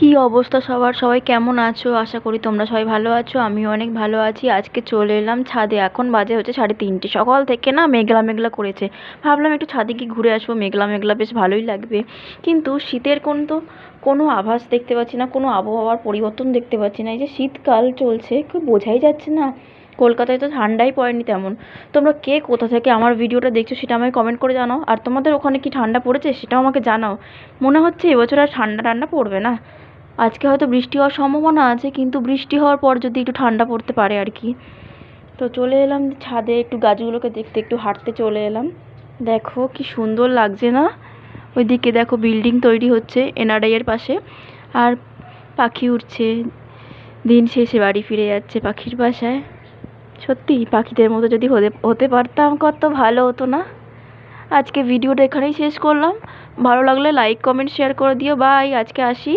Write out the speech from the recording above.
কি অবস্থা সবার, সবাই কেমন আছো? আশা করি তোমরা সবাই ভালো আছো। আমিও অনেক ভালো আছি। আজকে চলে এলাম ছাদে। এখন বাজে হচ্ছে 3:30। সকাল থেকে না মেঘলা মেঘলা করেছে। ভাবলাম একটু ছাদে কি ঘুরে আসবো, মেঘলা মেঘলা বেশ ভালোই লাগবে। কিন্তু শীতের কোনো আভাস দেখতে পাচ্ছি না, কোনো আবহাওয়ার পরিবর্তন দেখতে পাচ্ছি না। এই যে শীতকাল চলছে, কেউ বোঝাই যাচ্ছে না। কলকাতায় তো ঠান্ডাই পড়েনি তেমন। তোমরা কে কোথা থেকে আমার ভিডিওটা দেখছো সেটা আমাকে কমেন্ট করে জানাও। আর তোমাদের ওখানে কি ঠান্ডা পড়েছে সেটাও আমাকে জানাও। মনে হচ্ছে এবছর আর ঠান্ডা ঠান্ডা পড়বে না। আজকে হয়তো বৃষ্টি হওয়ার সম্ভাবনা আছে, কিন্তু বৃষ্টি হওয়ার পর যদি একটু ঠান্ডা পড়তে পারে আর কি। তো চলে এলাম ছাদে, একটু গাছগুলোকে দেখতে, একটু হাঁটতে চলে এলাম। দেখো কি সুন্দর লাগছে না? ওইদিকে দেখো বিল্ডিং তৈরি হচ্ছে এনআরআই এর পাশে। আর পাখি উড়ছে, দিন শেষে বাড়ি ফিরে যাচ্ছে পাখির বাসায়। সত্যি পাখিদের মতো যদি হতে হতে পারতাম কত ভালো হতো না। আজকে ভিডিওটা এখানেই শেষ করলাম। ভালো লাগলে লাইক কমেন্ট শেয়ার করে দিও। বাই, আজকে আসি।